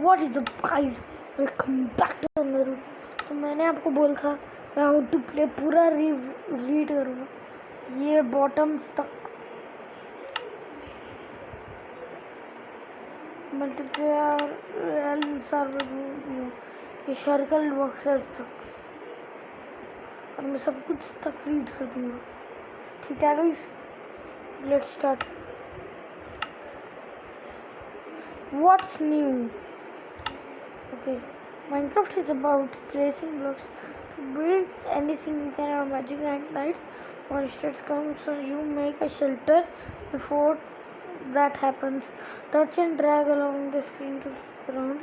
What is the guys, welcome back to Naruto. तो मैंने आपको बोला था मैं हाउ टू प्ले पूरा रीड करूँगा ये बॉटम तक मल्टीप्लेयर ये सर्कल बॉक्सर्स तक, और मैं सब कुछ तक रीड कर दूँगा। ठीक है guys, let's start. What's new? Okay, Minecraft is about placing blocks to build anything you can imagine at night. Monsters come, so you make a shelter. Before that happens, touch and drag along the screen to look around,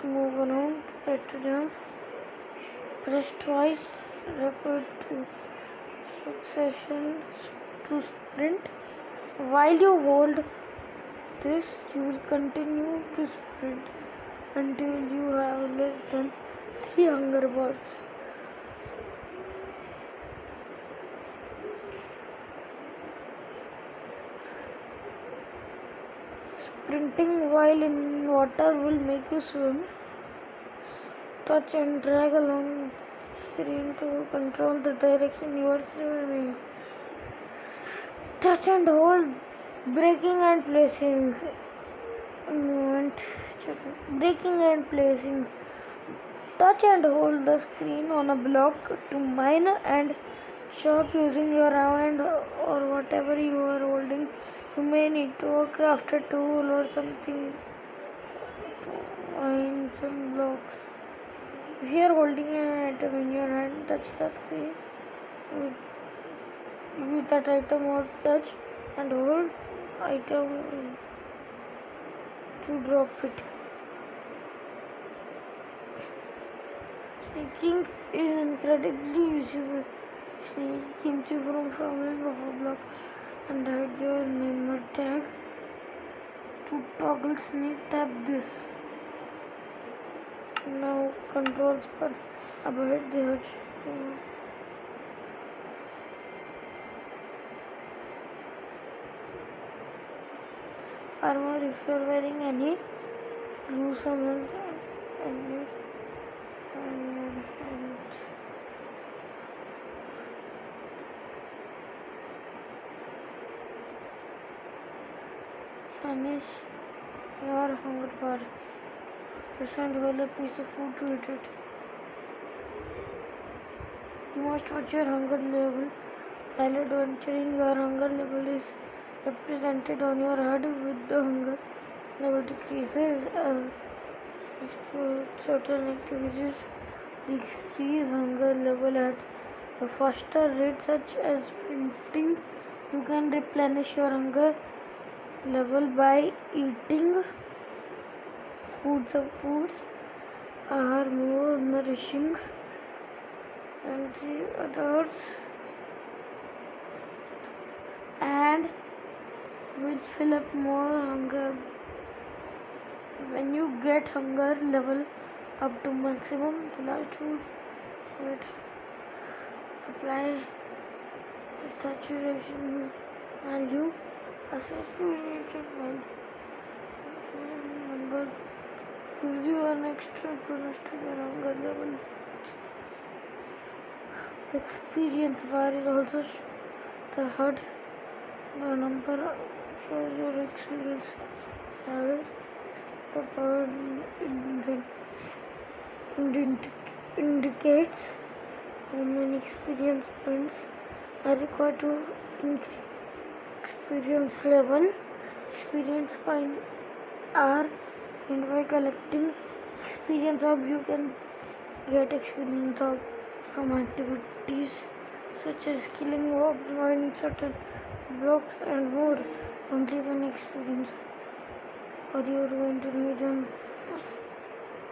to move around, press to jump, press twice, repeat successions to sprint. While you hold this, you will continue to sprint until you have less than 3 hunger bars. Sprinting while in water will make you swim. Touch and drag along the screen to control the direction you are swimming. Touch and hold breaking and placing. Breaking and placing. Touch and hold the screen on a block to mine and chop using your hand or whatever you are holding. You may need to craft a tool or something to mine some blocks. If you are holding an item in your hand, touch the screen with that item or touch and hold item to drop it. Sneaking is incredibly useful. Sneak keeps you from falling off a block and hides your name or tag. To toggle sneak, tap this. Now controls for avoid the hurt. Armor if you are wearing any, lose someone and vanish your hunger bar. Press and hold a piece of food to eat it. You must watch your hunger level. While adventuring, your hunger level is represented on your HUD with the hunger level decreases as certain activities decrease hunger level at a faster rate, such as sprinting. You can replenish your hunger level by eating foods. Some foods are more nourishing than the others and will fill up more hunger. When you get hunger level up to maximum, the last food will apply the saturation value. A saturation number gives you an extra bonus to your hunger level. The experience bar is also the HUD. The number shows your experience level. The bird indicates how many experience points are required to increase experience level. Experience points are gained by collecting experience of. You can get experience of from activities such as killing mobs, mining certain blocks and more. Only one experience, or you are going to need them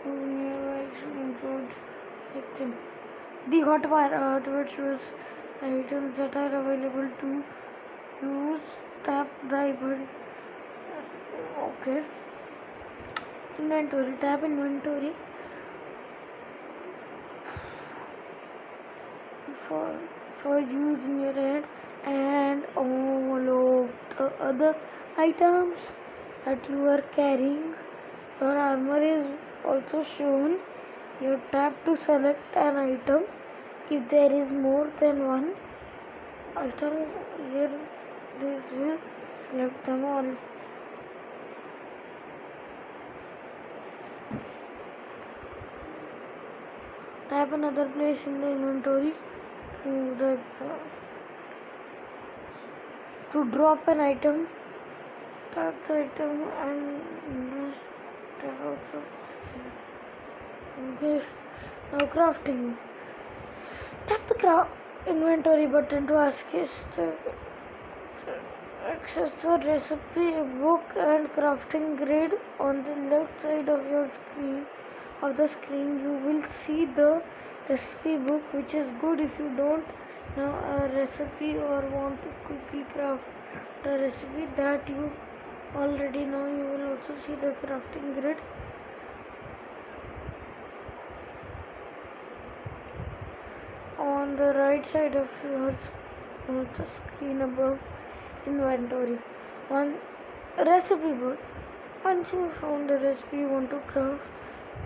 nearby experience would like them. The hotbar shows items that are available to use. Tap the icon. Okay. Inventory. Tap inventory for use in your hand and all of the other items. that you are carrying. Your armor is also shown. You tap to select an item. If there is more than one item here, this will select them all. Tap another place in the inventory to drop an item. Tap the item and tap also. Okay, now crafting. Tap the inventory button to access the recipe book and crafting grid on the left side of your screen. You will see the recipe book, which is good if you don't know a recipe or want to quickly craft the recipe that you already know. You will also see the crafting grid. On the right side of the screen above inventory, one recipe book. Once you found the recipe you want to craft,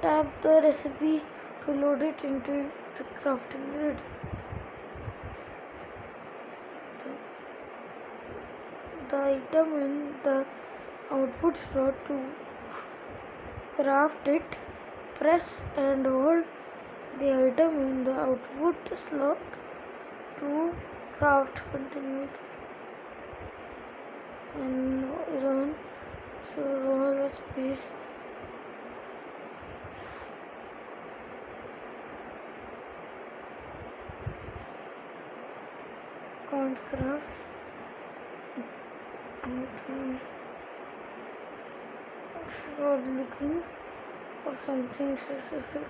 tap the recipe to load it into the crafting grid. The item in the output slot to craft it, press and hold the item in the output slot to craft continuously and run roll recipes. Can't craft. You're looking for something specific.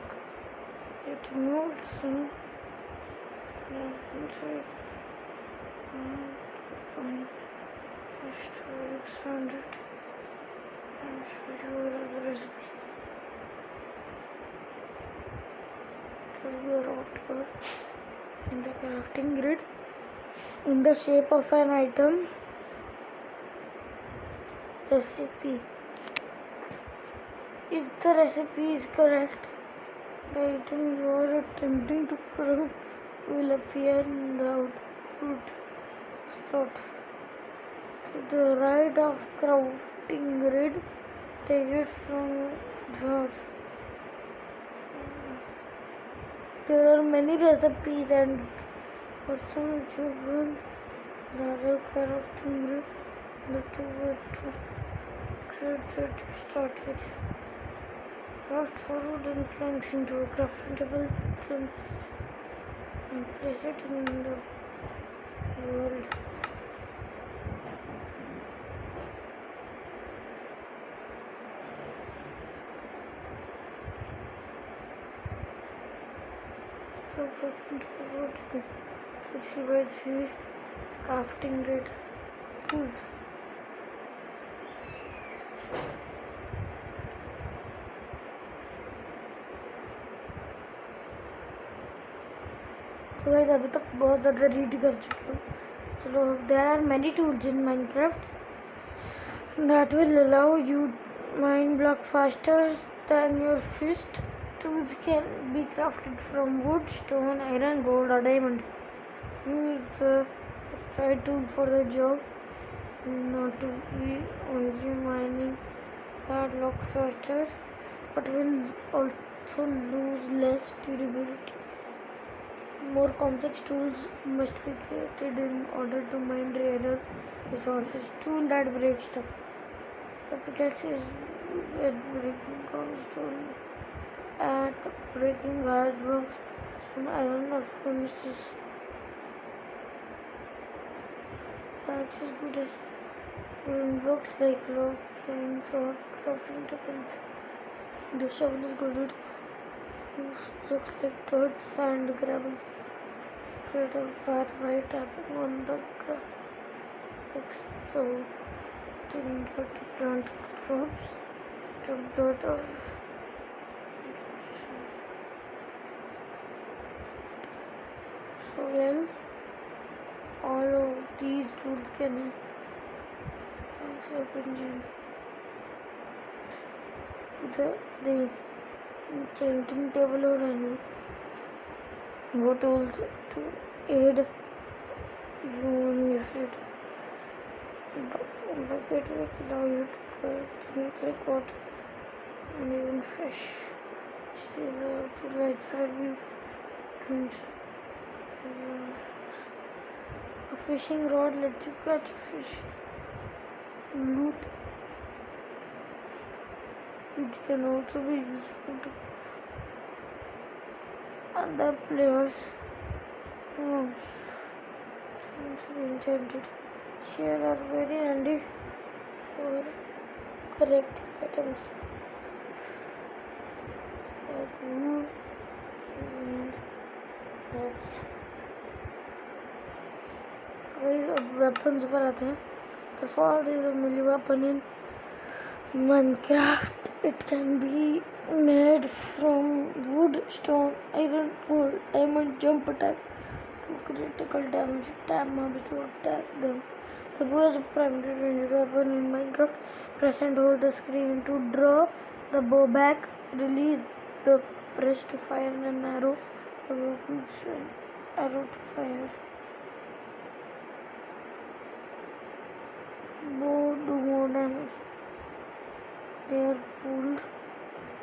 It moves and expand it and show you the recipe. Your output in the crafting grid in the shape of an item recipe. If the recipe is correct, the item you are attempting to craft will appear in the output slot. To the right of crafting grid, take it from drawer. There are many recipes and for some children, the crafting grid, the two create that to start with. Craft forward and planks into a crafting table and place it in the world. So crafting table, 3x3 crafting grid tools. तो guys अभी तक बहुत ज़्यादा read कर चुके हो. चलो, there are many tools in Minecraft that will allow you mine block faster than your fist. Tools can be crafted from wood, stone, iron, gold or diamond. Use the right tool for the job, not to be only mining that block faster, but will also lose less durability. More complex tools must be created in order to mine rarer resources. Tool that break stuff. The pickaxe is at breaking cobblestone, at breaking hard blocks from iron or furnaces. The axe is good as wooden blocks like log planks or crafting tables. The shovel is good at blocks like dirt, sand, gravel. Create a path by tapping on the grass, so taking dirt to plant crops, to dirt off. So well, all of these tools can help engine. the enchanting table or any go tools to aid you in your field. Bucket which allow you to cut things like water and even fish. Which is to light fabric. A fishing rod lets you catch a fish. Loot. It can also be useful to other players. Enchanted share are very handy for collecting items like wood and herbs. अब weapons पर आते हैं. The sword is a melee weapon in Minecraft. It can be made from wood, stone, iron, gold, diamond, jump attack, critical damage, tap mobs to attack them. The bow is a primary ranged weapon in Minecraft. Press and hold the screen to draw the bow back. Release the press to fire an arrow. The bow keeps an arrow to fire. Bow do more damage. They are pulled.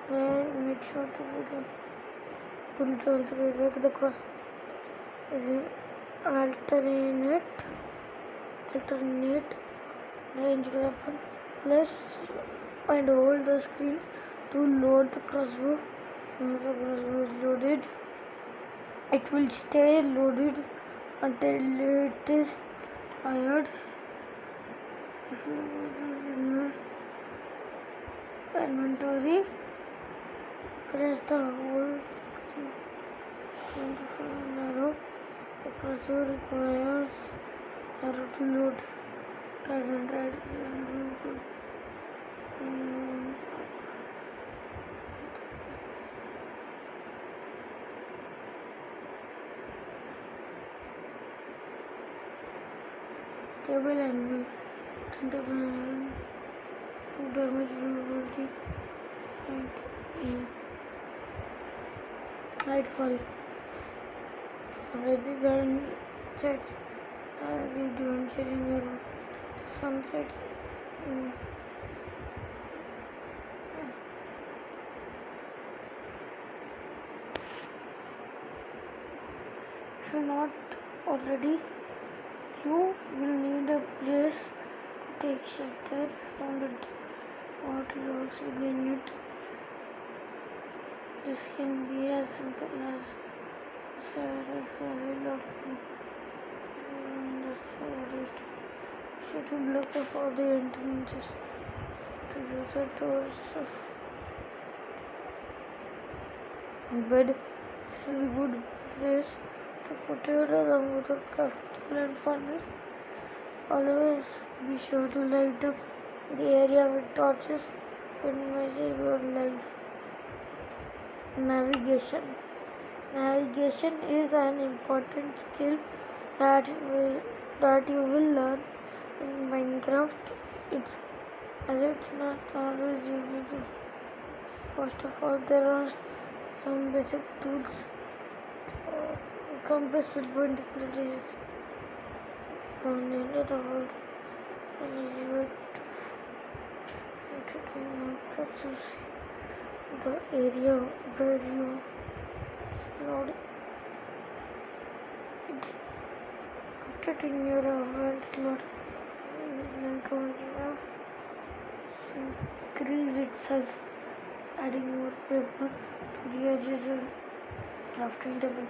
Make sure to pull it all the way back. The cross is an alternate ranged weapon. Press and hold the screen to load the crossbow. Once the crossbow is loaded, it will stay loaded until it is fired. If you remove inventory, press the hold screen to fire an arrow. The crossbow requires arrow to load. Right and right. Table enemy. Table enemy. 2 damage vulnerability. Nightfall. Rather than set as you do entering your sunset. If you're not already, you will need a place to take shelter from the what looks within it. This can be as simple as a file of the forest. Should block off all the entrances to use the doors of bed. This is a good place to put it along with a crafting and furnace. Always be sure to light up the area with torches and measure your life. Navigation. Navigation is an important skill that you will learn in Minecraft. It's not always easy to. First of all, there are some basic tools. Compass will point direction from the end of the world. An easy way to choose the area where you load it. Put it in your advanced slot. Increase its size, adding more paper to the edges of crafting table.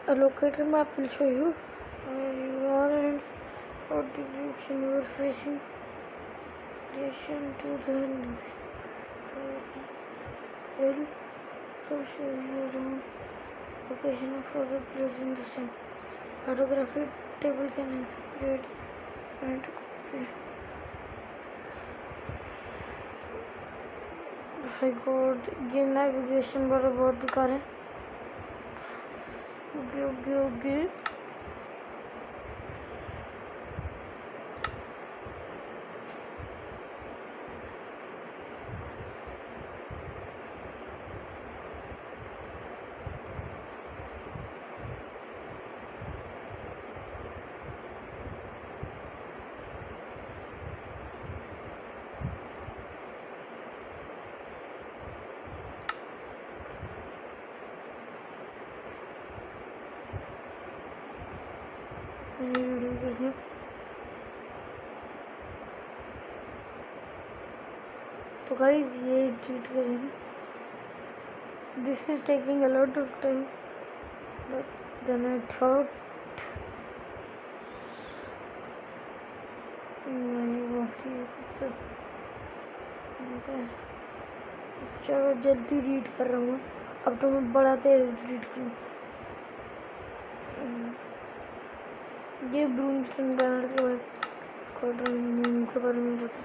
A locator map will show you where you are and what direction you are facing. Relation to the will also show you around location of other players in the same. Photography table can interpret and copy. भाई God ये navigation वाला बहुत दिखा रहे हैं. Okay. मैंने video कैसे तो गाइस ये एडिट करेंगे. This is taking a lot of time then I thought. चलो जल्दी रीड कर रहा हूँ. अब तो मैं बड़ा तेज रीड करूँ. ये ब्रूमस्टोन बैनर के बारे में बता.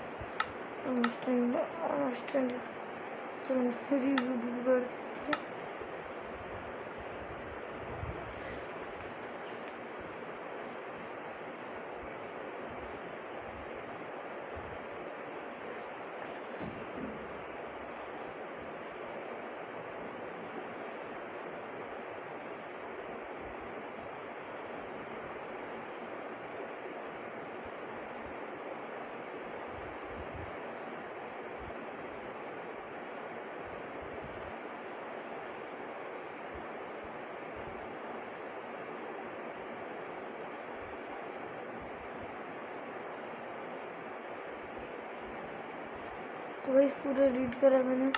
तो वही पूरे रीड करा मैंने.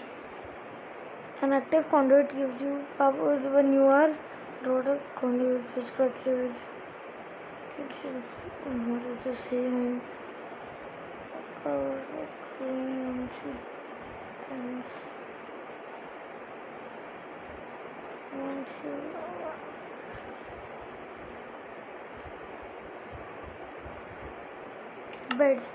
An active conduit gives you powers when you are wrote a conduit prescriptive what is the same in powers of once you beds.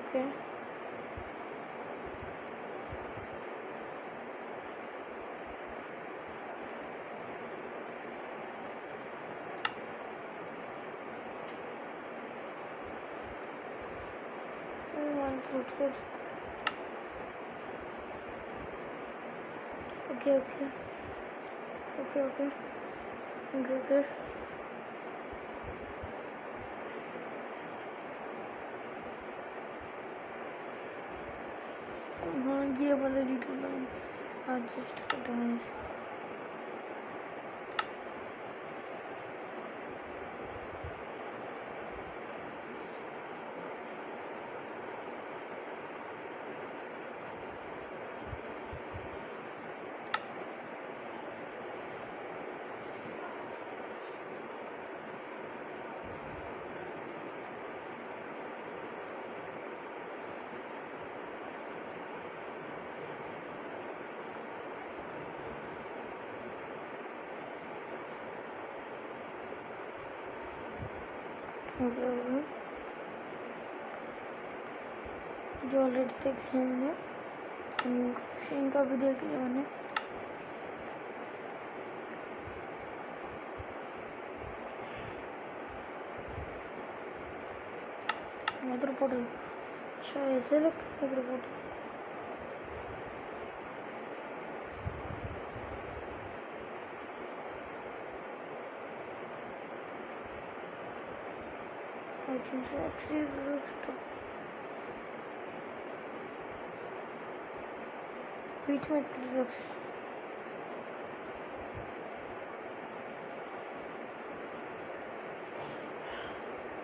Okay. One fruit good. Okay. Good. हाँ ये वाला रीड करना है. Adjust customize. जो already देख लिया मैंने. Fishing का भी देख लिया मैंने. Nether portal. अच्छा ऐसे लगता है nether portal. I think so. Actually, बीच में 3 रख.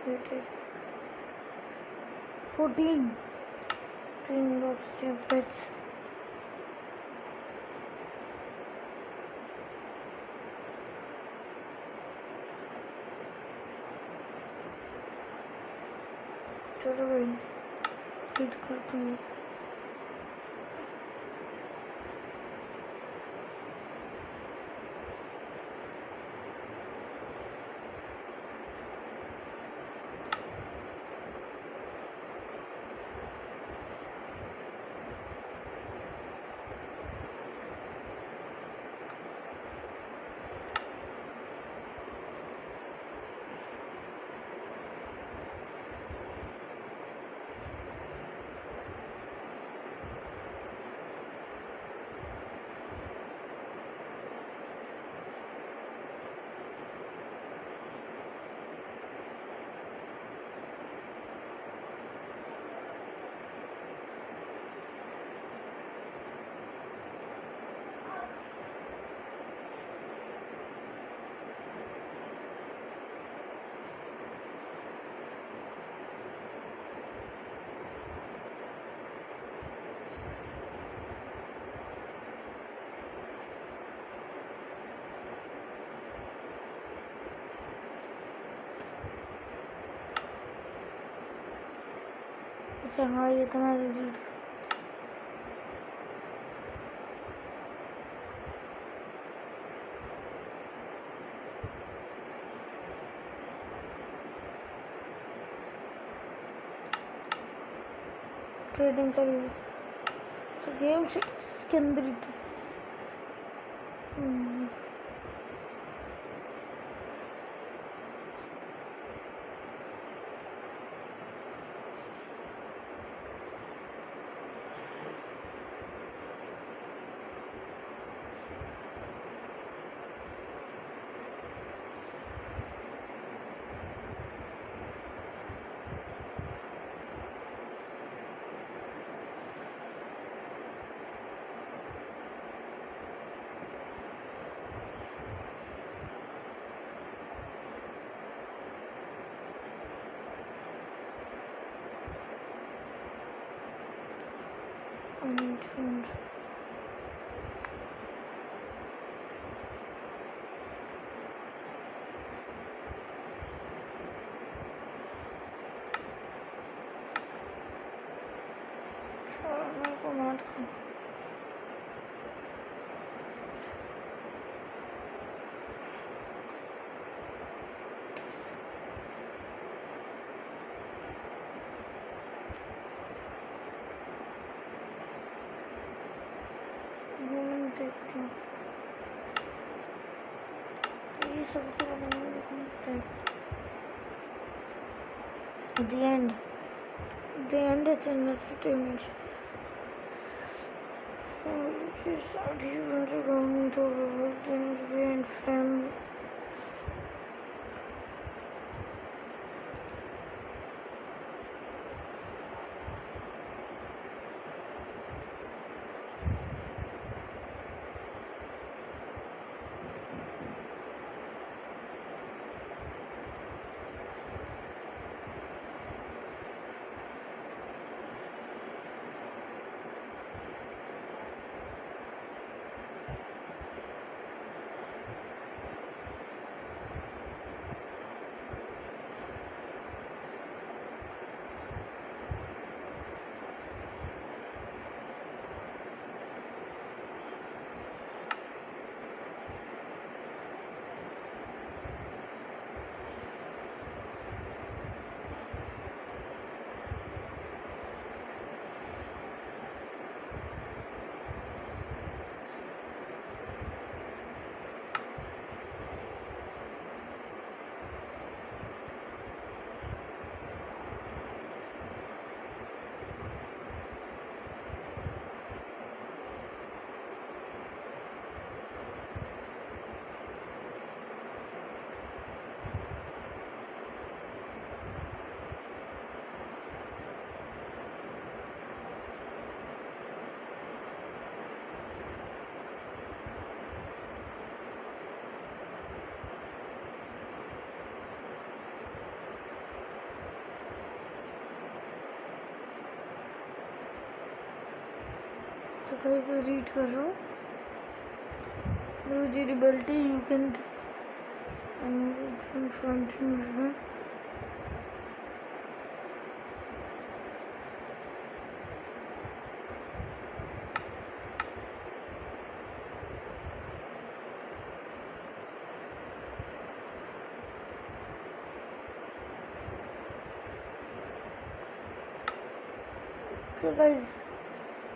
Wait. 14 green box pets. चलो भाई रीड करते हैं. अच्छा हाँ ये तो मैं रीड ट्रेडिंग करी तो गेम से इसके अंदर ही थी। ये सब the end is entertainment. Which is sad you want to go into the world and friend. So guys, I read कर रहा हूँ. With the ability you can confront him.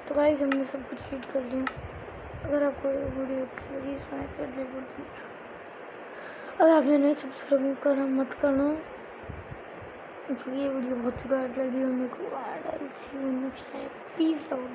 तो गाइस हमने सब कुछ रीड कर लिया. अगर आपको ये वीडियो अच्छी लगी इसमें अगर आपने नहीं सब्सक्राइब करना मत करना क्योंकि ये वीडियो बहुत बेकार लगी मेरे को. I'll see you next time. Peace out.